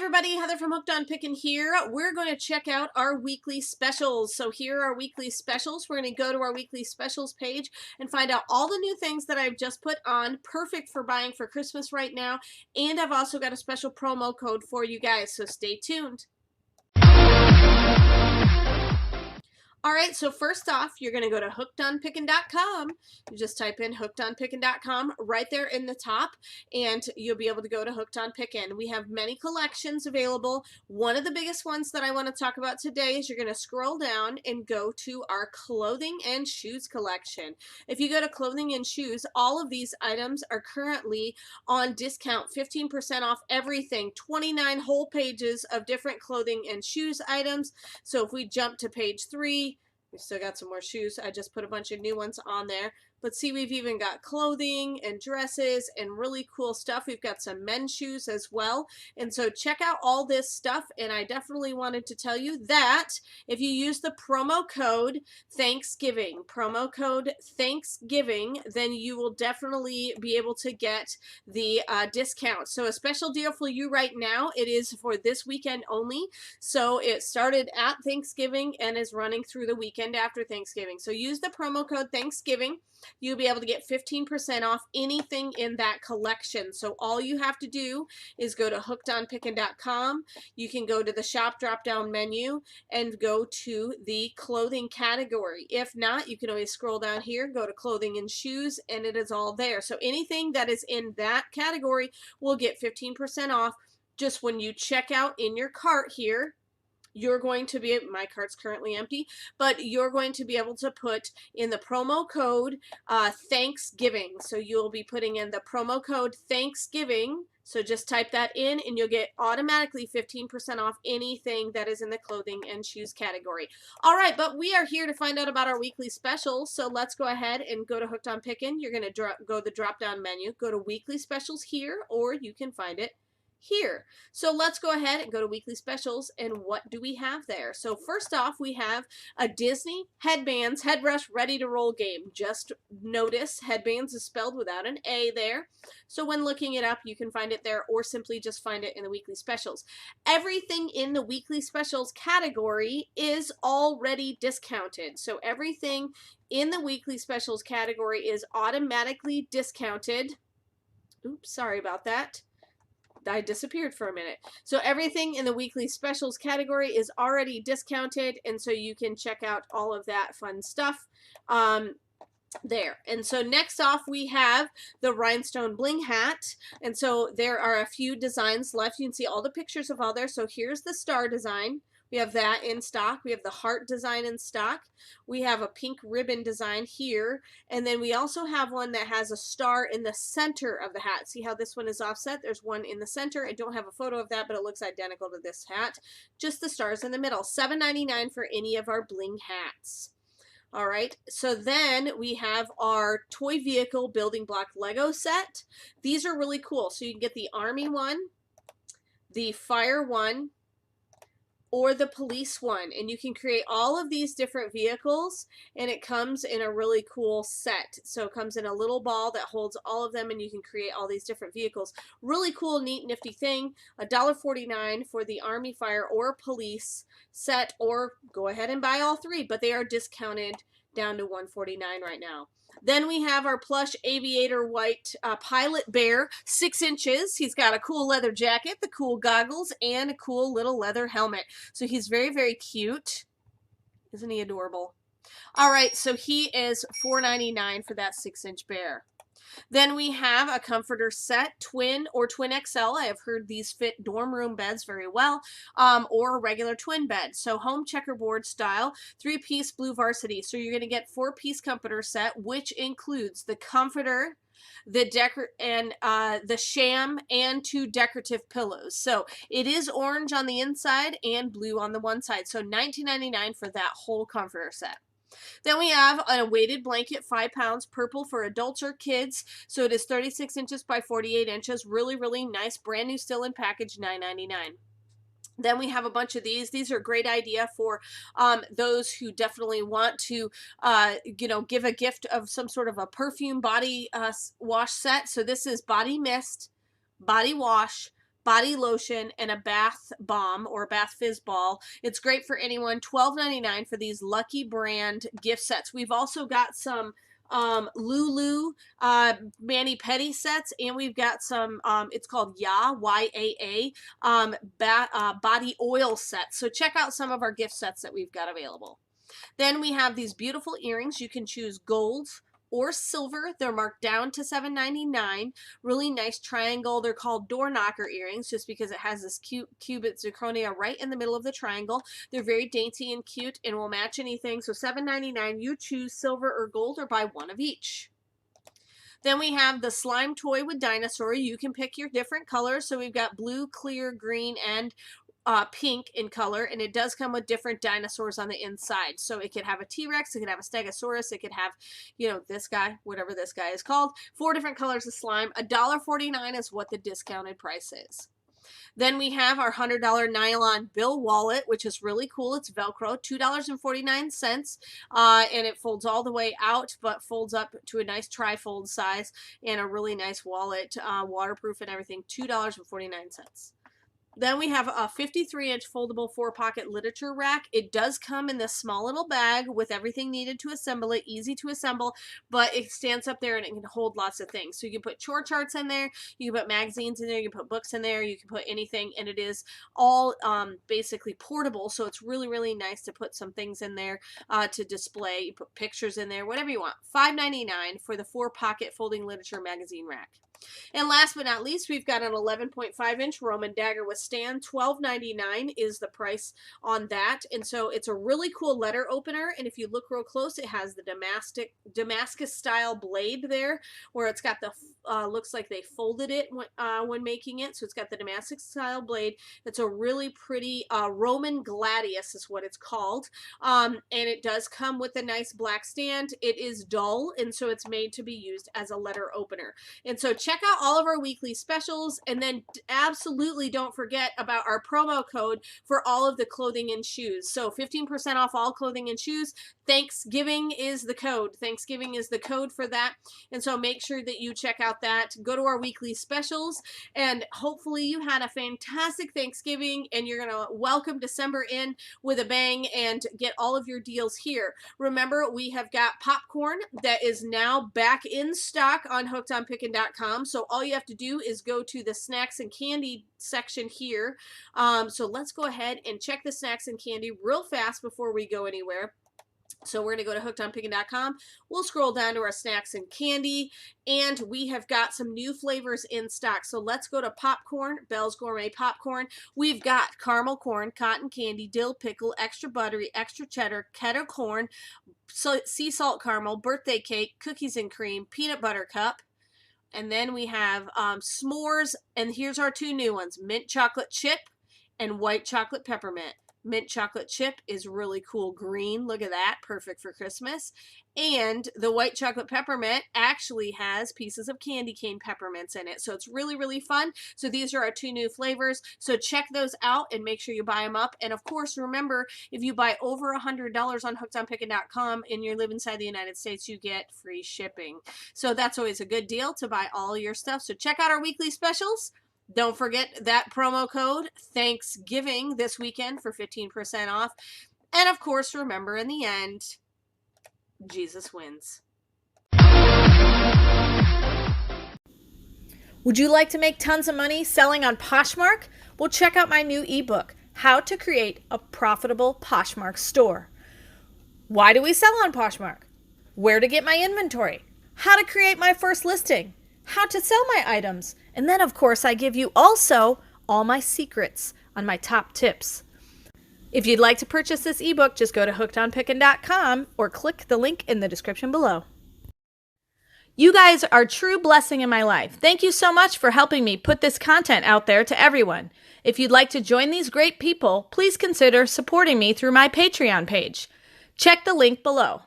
everybody, Heather from Hooked on Pickin here. We're going to check out our weekly specials. So here are our weekly specials. We're going to go to our weekly specials page and find out all the new things that I've just put on, perfect for buying for Christmas right now. And I've also got a special promo code for you guys, so stay tuned. All right, so first off, you're going to go to hookedonpickin.com. You just type in hookedonpickin.com right there in the top, and you'll be able to go to Hooked on Pickin. We have many collections available. One of the biggest ones that I want to talk about today is you're going to scroll down and go to our clothing and shoes collection. If you go to clothing and shoes, all of these items are currently on discount, 15% off everything, 29 whole pages of different clothing and shoes items. So if we jump to page 3, we still got some more shoes. I just put a bunch of new ones on there. But see, we've even got clothing and dresses and really cool stuff. We've got some men's shoes as well. And so check out all this stuff. And I definitely wanted to tell you that if you use the promo code Thanksgiving, then you will definitely be able to get the discount. So a special deal for you right now. It is for this weekend only. So it started at Thanksgiving and is running through the weekend after Thanksgiving. So use the promo code Thanksgiving. You'll be able to get 15% off anything in that collection. So all you have to do is go to hookedonpickin.com. You can go to the shop drop-down menu and go to the clothing category. If not, you can always scroll down here, go to clothing and shoes, and it is all there. So anything that is in that category will get 15% off just when you check out in your cart here. You're going to be, my cart's currently empty, but you're going to be able to put in the promo code Thanksgiving. So you'll be putting in the promo code Thanksgiving. So just type that in and you'll get automatically 15% off anything that is in the clothing and shoes category. All right, but we are here to find out about our weekly specials. So let's go ahead and go to Hooked on Pickin. You're going to go to the drop-down menu, go to weekly specials here, or you can find it here. So let's go ahead and go to weekly specials, and what do we have there? So first off, we have a Disney Headbands Headrush Ready to Roll game. Just notice Headbands is spelled without an A there. So when looking it up, you can find it there or simply just find it in the weekly specials. Everything in the weekly specials category is already discounted. So everything in the weekly specials category is automatically discounted. Oops, sorry about that. I disappeared for a minute. So everything in the weekly specials category is already discounted, and so you can check out all of that fun stuff there. And so next off, we have the rhinestone bling hat, and so there are a few designs left. You can see all the pictures of all there. So here's the star design. We have that in stock. We have the heart design in stock. We have a pink ribbon design here. And then we also have one that has a star in the center of the hat. See how this one is offset? There's one in the center. I don't have a photo of that, but it looks identical to this hat. Just the stars in the middle. $7.99 for any of our bling hats. All right, so then we have our toy vehicle building block Lego set. These are really cool. So you can get the Army one, the Fire one, or the police one, and you can create all of these different vehicles, and it comes in a really cool set. So it comes in a little ball that holds all of them, and you can create all these different vehicles. Really cool, neat, nifty thing. $1.49 for the Army, Fire, or Police set, or go ahead and buy all three, but they are discounted down to $149 right now. Then we have our plush aviator white pilot bear, 6 inches. He's got a cool leather jacket, the cool goggles, and a cool little leather helmet. So he's very, very cute. Isn't he adorable? All right, so he is $4.99 for that 6-inch bear. Then we have a comforter set, twin or twin XL. I have heard these fit dorm room beds very well, or a regular twin bed. So home checkerboard style, 3-piece blue varsity. So you're going to get 4-piece comforter set, which includes the comforter, the the sham, and 2 decorative pillows. So it is orange on the inside and blue on the one side. So $19.99 for that whole comforter set. Then we have a weighted blanket, 5 pounds, purple for adults or kids. So it is 36 inches by 48 inches. Really, really nice. Brand new, still in package, $9.99. Then we have a bunch of these. These are a great idea for those who definitely want to, give a gift of some sort of a perfume body wash set. So this is body mist, body wash, body lotion, and a bath bomb or bath fizz ball. It's great for anyone. $12.99 for these Lucky brand gift sets. We've also got some Lulu mani-pedi sets, and we've got some it's called YAA body oil sets. So check out some of our gift sets that we've got available. Then we have these beautiful earrings. You can choose gold or silver. They're marked down to $7.99. Really nice triangle. They're called door knocker earrings just because it has this cute cubit zirconia right in the middle of the triangle. They're very dainty and cute and will match anything. So $7.99. You choose silver or gold or buy one of each. Then we have the slime toy with dinosaur. You can pick your different colors. So we've got blue, clear, green, and pink in color, and it does come with different dinosaurs on the inside. So it could have a T-Rex, it could have a Stegosaurus, it could have, you know, this guy, whatever this guy is called. 4 different colors of slime. $1.49 is what the discounted price is. Then we have our $100 nylon bill wallet, which is really cool. It's Velcro, $2.49, and it folds all the way out, but folds up to a nice tri-fold size, and a really nice wallet, waterproof and everything, $2.49. Then we have a 53-inch foldable 4-pocket literature rack. It does come in this small little bag with everything needed to assemble it, easy to assemble, but it stands up there and it can hold lots of things. So you can put chore charts in there, you can put magazines in there, you can put books in there, you can put anything, and it is all basically portable, so it's really, really nice to put some things in there to display. You put pictures in there, whatever you want. $5.99 for the 4-pocket folding literature magazine rack. And last but not least, we've got an 11.5-inch Roman dagger with stand. $12.99 is the price on that. And so it's a really cool letter opener. And if you look real close, it has the Damascus style blade there, where it's got the, looks like they folded it when making it. So it's got the Damascus style blade. It's a really pretty Roman gladius is what it's called. And it does come with a nice black stand. It is dull, and so it's made to be used as a letter opener. And so check out all of our weekly specials, and then absolutely don't forget about our promo code for all of the clothing and shoes. So 15% off all clothing and shoes. Thanksgiving is the code. Thanksgiving is the code for that. And so make sure that you check out that. Go to our weekly specials, and hopefully you had a fantastic Thanksgiving, and you're going to welcome December in with a bang and get all of your deals here. Remember, we have got popcorn that is now back in stock on hookedonpickin.com. So all you have to do is go to the snacks and candy section here. So let's go ahead and check the snacks and candy real fast before we go anywhere. So we're going to go to hookedonpickin.com. We'll scroll down to our snacks and candy, and we have got some new flavors in stock. So let's go to popcorn, Bell's Gourmet Popcorn. We've got caramel corn, cotton candy, dill pickle, extra buttery, extra cheddar, kettle corn, sea salt caramel, birthday cake, cookies and cream, peanut butter cup. And then we have s'mores, and here's our 2 new ones, mint chocolate chip and white chocolate peppermint. Mint chocolate chip is really cool green. Look at that. Perfect for Christmas. And the white chocolate peppermint actually has pieces of candy cane peppermints in it. So it's really, really fun. So these are our 2 new flavors. So check those out and make sure you buy them up. And of course, remember, if you buy over $100 on hookedonpickin.com and you live inside the United States, you get free shipping. So that's always a good deal to buy all your stuff. So check out our weekly specials. Don't forget that promo code Thanksgiving this weekend for 15% off. And of course, remember, in the end, Jesus wins. Would you like to make tons of money selling on Poshmark? Well, check out my new ebook, How to Create a Profitable Poshmark Store. Why do we sell on Poshmark? Where to get my inventory? How to create my first listing? How to sell my items? And then, of course, I give you also all my secrets on my top tips. If you'd like to purchase this ebook, just go to hookedonpickin.com or click the link in the description below. You guys are a true blessing in my life. Thank you so much for helping me put this content out there to everyone. If you'd like to join these great people, please consider supporting me through my Patreon page. Check the link below.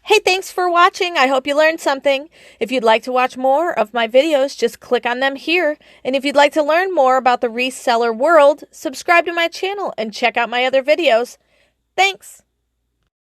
Hey, thanks for watching. I hope you learned something. If you'd like to watch more of my videos, just click on them here. And if you'd like to learn more about the reseller world, subscribe to my channel and check out my other videos. Thanks.